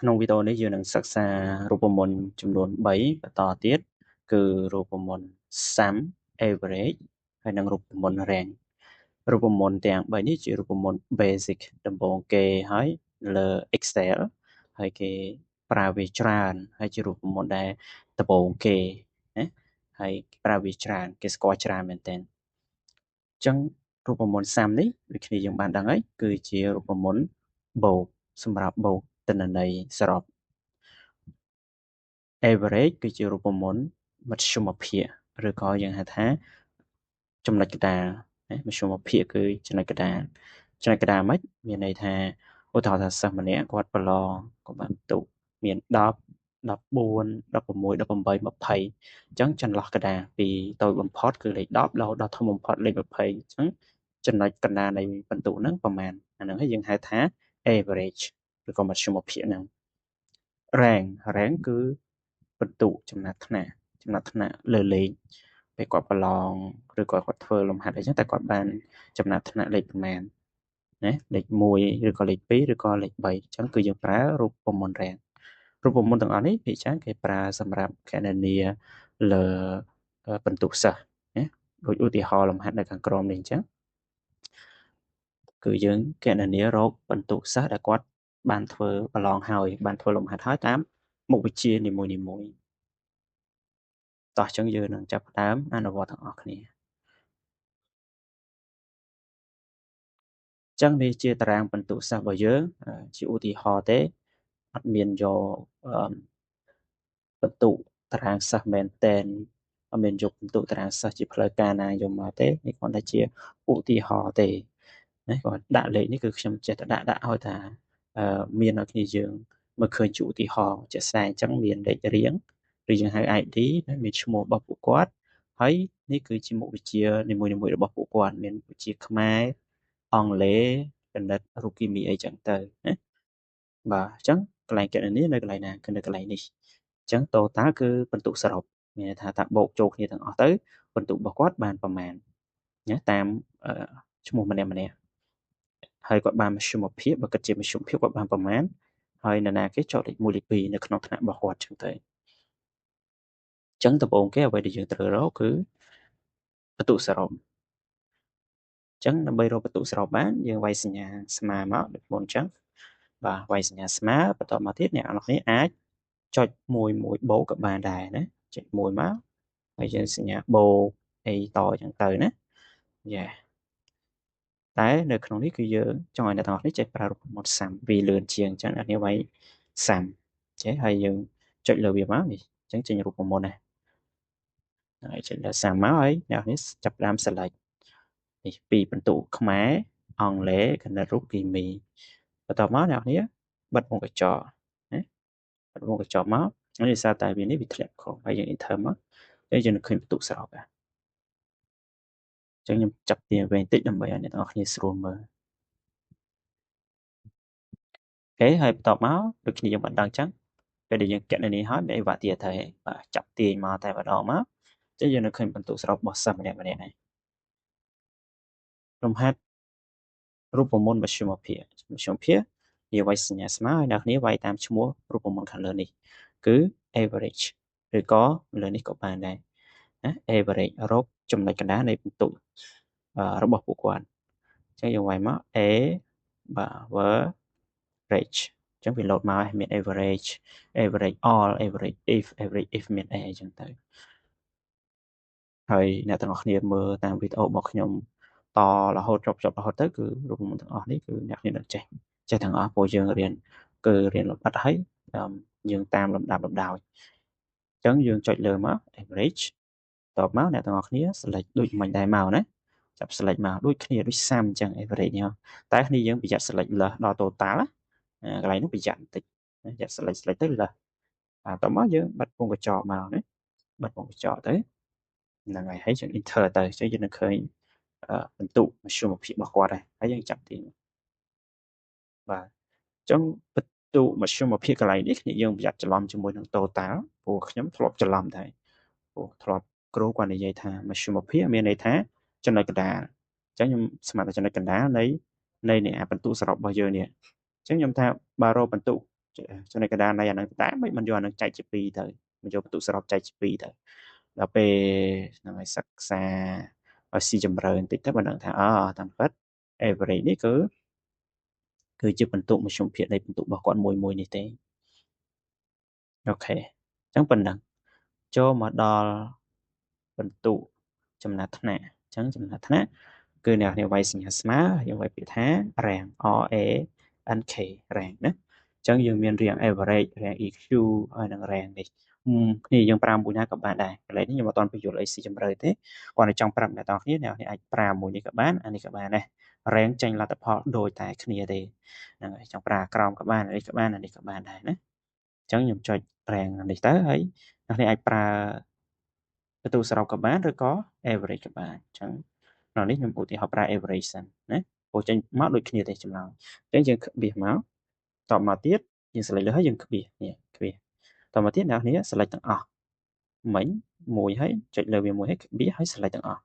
ក្នុងវីដេអូនេះយើងនឹងសិក្សារូបមន្តចំនួន3បន្តទៀតគឺរូបមន្ត sum average ហើយនិងរូបមន្ត rank រូបមន្តទាំង3នេះជារូបមន្ត basic ដំបូងគេហើយលើ Excel ហើយគេប្រើវាច្រើនហើយជារូបមន្តដែលដំបូងគេណាហើយប្រើវាច្រើនគេស្គាល់ច្រើនមែនទែនអញ្ចឹងរូបមន្ត sum នេះដូចគ្នាយើងបានដឹងហើយគឺជារូបមន្តបូកសម្រាប់បូកទិន្នន័យសរុប average គឺជារូបមន្តមធ្យមភាគឬក៏យើងហៅថាចំណុចកណ្ដាលមធ្យមភាគគឺចំណុចកណ្ដាលមិនមានន័យថាឧទាហរណ៍ថាសិស្សម្នាក់គាត់ប្រឡងគាត់បានបន្ទុកមាន10 14 16 18 20អញ្ចឹងចន្លោះកណ្ដាលពីតូចបំផុតគឺលេខ10រហូតដល់ធំបំផុតលេខ20អញ្ចឹងចំណុចកណ្ដាលនៃបន្ទុកហ្នឹងប្រហែលអាហ្នឹងហើយយើងហៅថា average ឬក៏មធ្យមភាគហ្នឹង rank គឺបន្ទុកចំណាត់ថ្នាក់លើលេខពេលគាត់ប្រឡងឬក៏គាត់ធ្វើលំហាត់អីចឹងតែគាត់បានចំណាត់ថ្នាក់លេខប្រមាណណាលេខ1ឬក៏លេខ2ឬក៏លេខ3អញ្ចឹងគឺយើងប្រើរូបមន្ត rank រូបមន្តទាំងអស់នេះភាគច្រើនគេប្រើសម្រាប់គណនាលើបន្ទុកសិស្សណាដូចឧទាហរណ៍លំហាត់នៅខាងក្រោមនេះអញ្ចឹងគឺយើងគណនារកបន្ទុកសិស្សដែលគាត់បានធ្វើប្រឡងហើយបានធ្វើលំហាត់ហើយតាមមុខវិជ្ជានីមួយៗតោះអញ្ចឹងយើងនឹងចាប់ផ្ដើមអនុវត្តទាំងអស់គ្នាអញ្ចឹងនេះជាតារាងបន្ទុកសិស្សរបស់យើងជាឧទាហរណ៍ទេអត់មានយកបន្ទុកតារាងសិស្សមែនតែនអត់មានយកបន្ទុកតារាងសិស្សជាផ្លូវការណាយកមកទេនេះគ្រាន់តែជាឧទាហរណ៍ទេណាគាត់ដាក់លេខនេះគឺខ្ញុំចេះតែដាក់ឲ្យថាមានឲ្យគ្នាយើងមើលឃើញជាឧទាហរណ៍ជាក់ស្ដែងអញ្ចឹងមានលេខរៀងឬយើងហៅ ID មានឈ្មោះរបស់ពួកគាត់ហើយនេះគឺជាមុខវិជ្ជានីមួយៗរបស់ពួកគាត់មានវិជ្ជាខ្មែរអង់គ្លេសគណិតរូបគីមីអីចឹងទៅណាបាទអញ្ចឹងកន្លែងគណនានៅកន្លែងណាគឺនៅកន្លែងនេះអញ្ចឹង total គឺបន្ទុកសរុបមានន័យថាបូកចូលគ្នាទាំងអស់ទៅបន្ទុករបស់គាត់បានប្រមាណណាតាមឈ្មោះម្នាក់ហើយគាត់បានមធ្យមភាពបើគិតជាមធ្យមភាពគាត់បានប្រមាណហើយនរណាគេចុះលេខ1លេខ2នៅក្នុងថ្នាក់របស់គាត់ចឹងទៅអញ្ចឹងដំបូងគេអ្វីដែលយើងត្រូវរកគឺបន្ទុកសរុបអញ្ចឹងដើម្បីរកបន្ទុកសរុបបានយើងវាយសញ្ញាស្មើមកដូចមុនអញ្ចឹងបាទវាយសញ្ញាស្មើបន្តមកទៀតអ្នកនរគ្នាអាចចុចមួយបូកក៏បានដែរណាចុចមួយមកហើយយើងសញ្ញាបូកអីតអញ្ចឹងទៅណាយ៉ាតែនៅក្នុងនេះគឺយើងចង់ឲ្យអ្នកទាំងអស់នេះចេះប្រើរូបមន្ត sum វាលឿនជាងអញ្ចឹងអ្នកនេះវាយ sum ចេះហើយយើងចុចលើវាមកនេះអញ្ចឹងចេញរូបមន្តណាហើយចុចលើ sum មកហើយអ្នកនេះចាប់ផ្ដើម select នេះពីបន្ទុកខ្មែរអង់គ្លេសគណិតរូបគីមីបន្ទាប់មកអ្នកនេះបិទមុខកញ្ចក់ណាបិទមុខកញ្ចក់មកហើយដោយសារតែវានេះវាធ្លាក់ខុសហើយយើង enter មកហើយយើងនឹងឃើញបន្ទុកសរុបអញ្ចឹងខ្ញុំចាប់ទាញវែងតិចដើម្បីឲ្យអ្នកទាំងអស់គ្នាស្រួលមើលអូខេហើយបន្ទាប់មកដូចគ្នាយើងបានដឹងអញ្ចឹងពេលដែលយើងគណនាហើយមានអីវ៉ាទៀតហើយបាទចាប់ទាញមកតែម្ដងមកអញ្ចឹងយើងនឹងឃើញបន្ទុកសរុបរបស់សិស្សម្នាក់ៗហើយលំហាត់រូបមន្តមធ្យមភាគវាវាយសញ្ញាស្មើហើយអ្នកគ្នាវាយតាមឈ្មោះរូបមន្តខាងលើនេះគឺ average ឬក៏លើនេះក៏បានដែរណា average រកចំណុចកណ្ដាលនៃបន្ទុករបស់ពួកគាត់អញ្ចឹងយើងវាយមក a បាទ average អញ្ចឹងវាលោតមកហើយមាន average all average if មាន a អញ្ចឹងទៅហើយអ្នកទាំងអស់គ្នាមើលតាមវីដេអូរបស់ខ្ញុំតរហូតចប់រហូតទៅគឺរូបមន្តទាំងអស់នេះគឺអ្នកគ្នានឹងចេះទាំងអស់ព្រោះយើងរៀនលម្អិតហើយយើងតាមលំដាប់លំដោយអញ្ចឹងយើងចុចលើមក average តបមកអ្នកទាំងអស់គ្នា select ដូចមិញដែរមកណាចាប់ select មកដូចគ្នាដូច sum អញ្ចឹង average នេះតែគ្នាយើងប្រយ័ត្ន select លើសដល់ total កន្លែងនោះប្រយ័ត្នបន្តិចប្រយ័ត្ន select ទៅលើសតមកយើងបិទពងកញ្ចក់មកណាបិទពងកញ្ចក់ទៅហ្នឹងហើយយើង enter ទៅអញ្ចឹងយើងនឹងឃើញបន្ទុកមធ្យមភាពរបស់គាត់ហើយយើងចាប់ទាញបាទអញ្ចឹងបន្ទុកមធ្យមភាពកន្លែងនេះគ្នាយើងប្រយ័ត្នច្រឡំជាមួយនឹង total ព្រោះខ្ញុំធ្លាប់ច្រឡំដែរព្រោះធ្លាប់គ្រូគាត់និយាយថាមធ្យមភាពមានន័យថាចំណុចកណ្ដាលអញ្ចឹងខ្ញុំស្មានតែចំណុចកណ្ដាលនៃបន្ទុកសរុបរបស់យើងនេះអញ្ចឹងខ្ញុំថាបើរកបន្ទុក ចំណុចកណ្ដាលនៃអាហ្នឹងតែមិនយកអាហ្នឹងចែកជា2ទៅមិនយកបន្ទុកសរុបចែកជា2ទៅដល់ពេលហ្នឹងហើយសិក្សាឲ្យស៊ីជម្រៅបន្តិចទៅបានដឹងថាតាមពិត average នេះគឺជាបន្ទុកមធ្យមភាគនៃបន្ទុករបស់គាត់មួយនេះទេអូខេអញ្ចឹងប៉ុណ្ណឹងចូលមកដល់បន្ទុកចំណាត់ថ្នាក់អញ្ចឹងចំណាត់ថ្នាក់គឺអ្នកនេះវាយសញ្ញាស្មើយើងវាយពាក្យថា rank rank rank ណាអញ្ចឹងយើងមានរៀង average rank EQ ហើយនឹង rank នេះគ្នាយើងប្រើមួយណាក៏បានដែរកន្លែងនេះខ្ញុំអត់ទាន់បញ្យល់អីស៊ីជម្រៅទេគាត់តែចង់ប្រាប់អ្នកទាំងគ្នាអ្នកអាចប្រើមួយនេះក៏បានអានេះក៏បានដែរ rank ចេញលទ្ធផលដូចតែគ្នាទេហ្នឹងហើយចង់ប្រើក្រោមក៏បានអានេះក៏បានអានេះក៏បានដែរណាអញ្ចឹងខ្ញុំចុច rank នេះទៅហើយអ្នកនេះអាចប្រើបន្ទុកសរុបក៏បានឬក៏ average ក៏បានអញ្ចឹងក្នុងនេះខ្ញុំឧទាហរណ៍ប្រើ average សិនណាព្រោះចេញមកដូចគ្នាទេចម្លើយអញ្ចឹងយើងក្បៀសមកតបមកទៀតយើង select លើហើយយើងក្បៀសនេះក្បៀសតមកទៀតអ្នកនេះ select ទាំងអស់មិញមួយហើយចុចលើវាមួយហើយក្បៀសហើយ select ទាំងអស់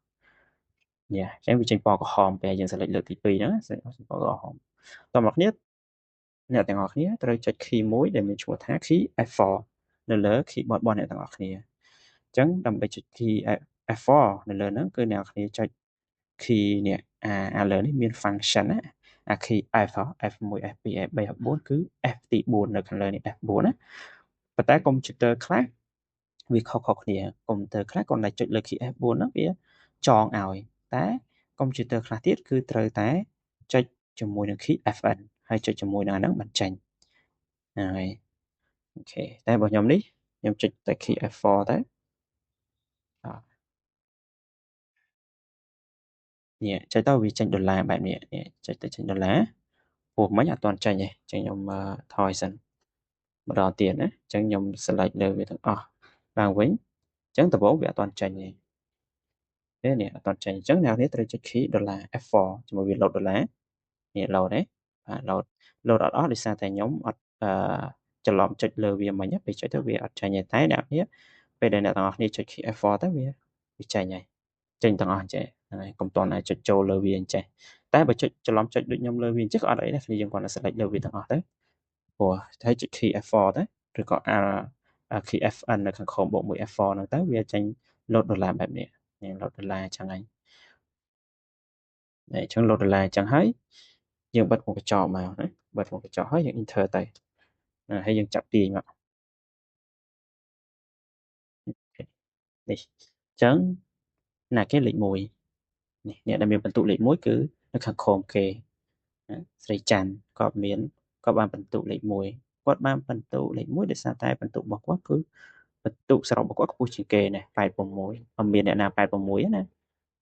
នេះអញ្ចឹងវាចេញពណ៌ក្រហមពេលយើង select លើកទី2ហ្នឹងចេញពណ៌ក្រហមតមកគ្នាអ្នកទាំងអស់គ្នាត្រូវចុច key មួយដែលមានឈ្មោះថា key F4 នៅលើ keyboard របស់អ្នកទាំងអស់គ្នាអញ្ចឹងដើម្បីចុច key F4 នៅលើហ្នឹងគឺអ្នកគ្នាចុច key នេះអាលើនេះមាន function ណាអា key F F1 F2 F3 F4 គឺ F ទី4នៅខាងលើនេះ F4 ណាប៉ុន្តែកុំព្យូទ័រខ្លះវាខុសៗគ្នាកុំព្យូទ័រខ្លះគាត់តែចុចលើ key F4 ហ្នឹងវាចងឲ្យតែកុំព្យូទ័រខ្លះទៀតគឺត្រូវតែចុចជាមួយនឹង key FN ហើយចុចជាមួយនឹងអាហ្នឹងបញ្ចេញហើយអូខេតែរបស់ខ្ញុំនេះខ្ញុំចុចតែ key F4 ទៅនេះចុចទៅវាចេញដុល្លារបែបនេះចុចទៅចេញដុល្លារព្រោះមិញអត់ទាន់ចេញទេអញ្ចឹងខ្ញុំថយសិនម្ដងទៀតណាអញ្ចឹងខ្ញុំ select លើវាទាំងអស់ឡើងវិញអញ្ចឹងដំបូងវាអត់ទាន់ចេញទេនេះអត់ទាន់ចេញអញ្ចឹងអ្នកនេះត្រូវចុច key $F4 ជាមួយវា load ដុល្លារនេះ load ទេបាទ load អត់អស់ដោយសារតែខ្ញុំអត់ច្រឡំចុចលើវាមិញពេលចុចទៅវាអត់ចេញទេតែអ្នកនេះពេលដែលអ្នកទាំងអស់គ្នាចុច key F4 ទៅវាចេញហើយចេញទាំងអស់ចេះហ្នឹងហើយកុំតន់អាចចុចចូលលើវាអញ្ចេះតែបើចុចច្រឡំចុចដូចខ្ញុំលើវាអញ្ចេះក៏អត់អីដែរគ្នាយើងគ្រាន់តែ select លើវាទាំងអស់ទៅព្រោះតែចុច key F4 ទៅឬក៏ key FN នៅខាងក្រោមបូកមួយ F4 ហ្នឹងទៅវាចេញ load ដុល្លារបែបនេះនេះ load ដុល្លារអញ្ចឹងហើយអញ្ចឹង load ដុល្លារអញ្ចឹងហើយយើងបិទមុខកញ្ចក់មកណាបិទមុខកញ្ចក់ហើយយើង enter ទៅហើយយើងចាប់ទាញមកនេះអញ្ចឹងណាគេលេខ1នេះអ្នកដែលមានបន្ទុកលេខ1គឺនៅខាងក្រោមគេស្រីច័ន្ទគាត់បានបន្ទុកលេខ1គាត់បានបន្ទុកលេខ1ដោយសារតែបន្ទុករបស់គាត់គឺបន្ទុកសរុបរបស់គាត់ខ្ពស់ជាងគេណា86អត់មានអ្នកណា86ណា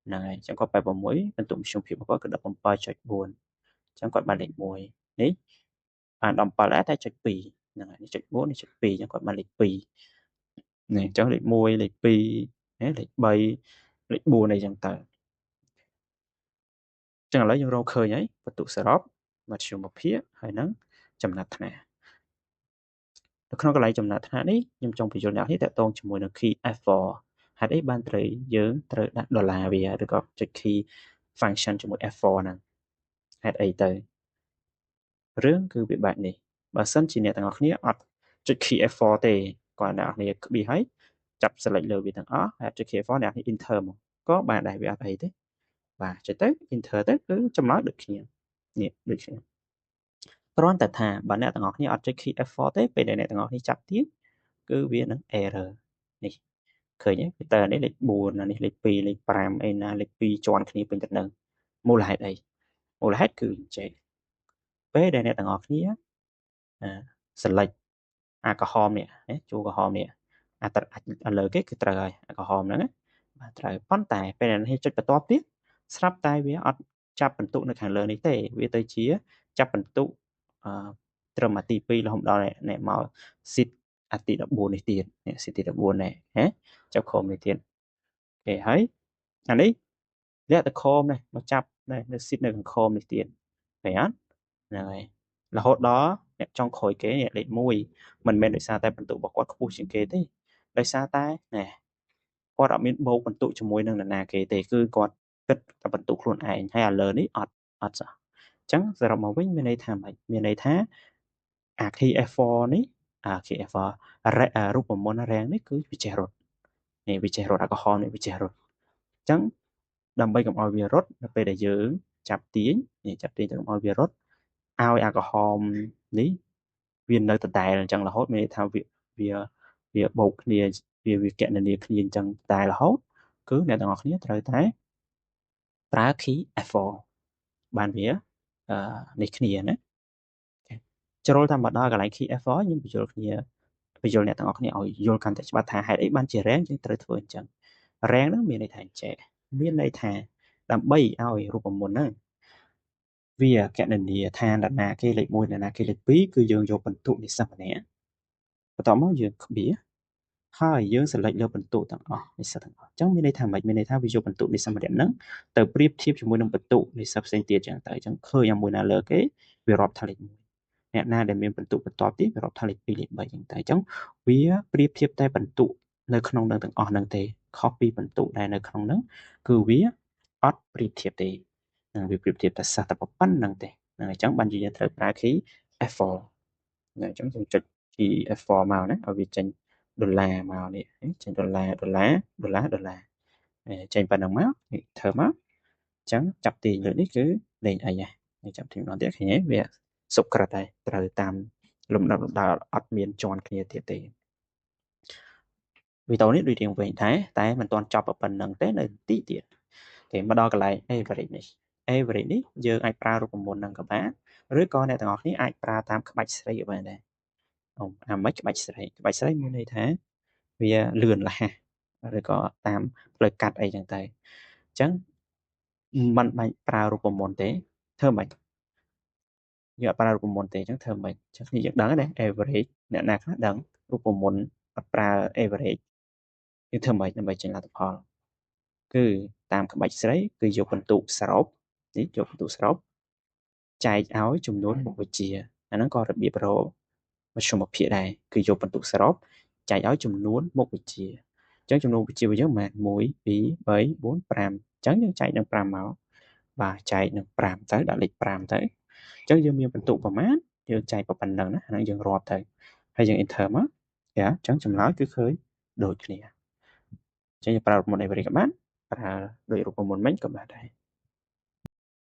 ហ្នឹងហើយអញ្ចឹងគាត់86បន្ទុកមធ្យមភាពរបស់គាត់គឺ 17.4 អញ្ចឹងគាត់បានលេខ1នេះបាន17ដែរតែចុច2ហ្នឹងហើយនេះចុច4នេះចុច2អញ្ចឹងគាត់បានលេខ2នេះអញ្ចឹងលេខ1លេខ2លេខ3លេខ4អីចឹងទៅអញ្ចឹងឥឡូវយើងរកឃើញហើយបន្ទុកសរុបមធ្យមភាពហើយនឹងចំណាត់ថ្នាក់នៅក្នុងកន្លែងចំណាត់ថ្នាក់នេះខ្ញុំចង់បញ្យល់អ្នកនេះតកតងជាមួយនឹង key F4 ហេតុអីបានយើងត្រូវដាក់ដុល្លារវាឬក៏ចុច key function ជាមួយ F4 ហ្នឹងហេតុអីទៅរឿងគឺវាបែបនេះបើសិនជាអ្នកទាំងអស់គ្នាអត់ចុច key F4 ទេគាត់អ្នកគ្នាក្បៀសហើយចាប់ select លើវាទាំងអស់ហើយចុច key F4 អ្នកនេះ enter មកក៏បានដែរវាអត់អីទេបាទចុចទៅ enter ទៅគឺចម្លើយដូចគ្នានេះដូចគ្នាគ្រាន់តែថាបើអ្នកទាំងអស់គ្នាអត់ចុច key F4 ទេពេលដែលអ្នកទាំងអស់គ្នាចាប់ទៀតគឺវានឹង error នេះឃើញទេតើនេះលេខ4នេះលេខ2លេខ5អីណាលេខ2ជាន់គ្នាពេញទៅនឹងមូលហេតុអីមូលហេតុគឺអញ្ចេះពេលដែលអ្នកទាំងអស់គ្នា select អាក្រហមនេះជួរក្រហមនេះអាលើគេគឺត្រូវហើយអាក្រហមហ្នឹងបាទត្រូវប៉ុន្តែពេលនេះចុចបន្ទាប់ទៀតស្រាប់តែវាអត់ចាប់បន្ទុកនៅខាងលើនេះទេវាទៅជាចាប់បន្ទុកត្រឹមអាទី2រហូតដល់អ្នកមក sit អាទី14នេះទៀតនេះ sit ទី14នេះចាប់ខមនេះទៀតអូខេហើយអានេះលាក់ទៅខមនេះមកចាប់នេះនៅ sit នៅខាងខមនេះទៀតឃើញអត់ហ្នឹងហើយរហូតដល់អ្នកចុងក្រោយគេនេះលេខ1មិនមែនដោយសារតែបន្ទុករបស់គាត់ខ្ពស់ជាងគេទេដោយសារតែគាត់អត់មានបូកបន្ទុកជាមួយនឹងនរណាគេទេគឺគាត់គិតតែបន្ទុកខ្លួនឯងហើយឥឡូវនេះអត់សោះអញ្ចឹងសរុបមកវិញមានន័យថាម៉េចមានន័យថា key F4 នេះkey F4 រូបមន្តរាងនេះគឺវាចេះរត់នេះវាចេះរត់អាក្រហមនេះវាចេះរត់អញ្ចឹងដើម្បីកុំឲ្យវារត់នៅពេលដែលយើងចាប់ទាញទៅកុំឲ្យវារត់ឲ្យអាក្រហមនេះវានៅដដែលអញ្ចឹងរហូតមានន័យថាវាបូកគ្នាវាកណនាគ្នាអញ្ចឹងដដែលរហូតគឺអ្នកទាំងអស់គ្នាត្រូវតែប្រើ key F4 បានវានេះគ្នាណាជ្រុលតាមមកដល់កន្លែង key F4 ខ្ញុំបញ្យល់អ្នកទាំងអស់គ្នាឲ្យយល់កាន់តែច្បាស់ថាហេតុអីបានជារែងយើងត្រូវធ្វើអញ្ចឹងរែងហ្នឹងមានន័យថាអញ្ចេះមានន័យថាដើម្បីឲ្យរូបមន្តហ្នឹងវាកណនាថានរណាគេលេខ1នរណាគេលេខ2គឺយើងយកបន្ទុកនិស្សិតម្នាក់បន្ទាប់មកយើងក្បៀសហើយយើង select លើបន្ទុកទាំងអស់និស្សិតទាំងអស់អញ្ចឹងមានន័យថាម៉េចមានន័យថាវាយកបន្ទុកនិស្សិតម្នាក់ហ្នឹងទៅប្រៀបធៀបជាមួយនឹងបន្ទុកនិស្សិតផ្សេងទៀតអញ្ចឹងទៅអញ្ចឹងឃើញអាមួយណាលើគេវារាប់ថាលេខ1អ្នកណាដែលមានបន្ទុកបន្ទាប់ទៀតវារាប់ថាលេខ2លេខ3អញ្ចឹងទៅអញ្ចឹងវាប្រៀបធៀបតែបន្ទុកនៅក្នុងនឹងទាំងអស់ហ្នឹងទេខុសពីបន្ទុកដែលនៅក្នុងហ្នឹងគឺវាអត់ប្រៀបធៀបទេវាប្រៀបធៀបតែសោះតែប៉ុណ្្នឹងទេហ្នឹងអញ្ចឹងបានយើងត្រូវប្រើ key F4 អញ្ចឹងខ្ញុំចុច key F4 មកណាឲ្យវាចេញដុល្លារមកនេះចេញដុល្លារចេញប៉ុណ្្នឹងមកនេះធ្វើមកអញ្ចឹងចាប់ទាញលើនេះគឺលេងអីហ្នឹងចាប់ទាញម្ដងទៀតឃើញទេវាសុក្រិតហើយត្រូវតាមលំដាប់លំដោយអត់មានជន់គ្នាទៀតទេវីដេអូនេះដូចរៀងវែងដែរតែមិនទាន់ចប់ប៉ុណ្្នឹងទេនៅបន្តិចទៀតគេមកដល់កន្លែង average នេះយើងអាចប្រើរូបមន្តនឹងក៏បានឬក៏អ្នកទាំងអស់គ្នាអាចប្រើតាមក្បាច់ស្រីក៏បានដែរអាមិនក្បាច់ស្រីមានន័យថាវាលឿនរហ័សឬក៏តាមផ្លូវកាត់អីចឹងទៅអញ្ចឹងមិនបាច់ប្រើរូបមន្តទេធ្វើមិនយកប្រើរូបមន្តទេអញ្ចឹងធ្វើមិនចឹងគ្នាយើងដឹងណា average អ្នកណាខ្លះដឹងរូបមន្តអត់ប្រើ average យើងធ្វើមិនដើម្បីចេញលទ្ធផលគឺតាមក្បាច់ស្រីគឺយកបន្ទុកសរុបនេះយកបន្ទុកសរុបចែកឲ្យចំនួនមុខវិជ្ជាអាហ្នឹងក៏របៀបរកមធ្យមភាគដែរគឺយកបន្ទុកសរុបចែកឲ្យចំនួនមុខវិជ្ជាអញ្ចឹងចំនួនវិជ្ជារបស់យើងមិន1 2 3 4 5អញ្ចឹងយើងចែកនឹង5មកបាទចែកនឹង5ទៅដាក់លេខ5ទៅអញ្ចឹងយើងមានបន្ទុកប្រមាណយើងចែកប៉ុណ្ណឹងណាអាហ្នឹងយើងរាប់ទៅហើយយើង enter មកអញ្ចឹងចម្លើយគឺឃើញដូចគ្នាអញ្ចឹងយើងប្រើរូបមន្ត average ក៏បានប្រើដោយរូបមន្តមិញក៏បានដែរ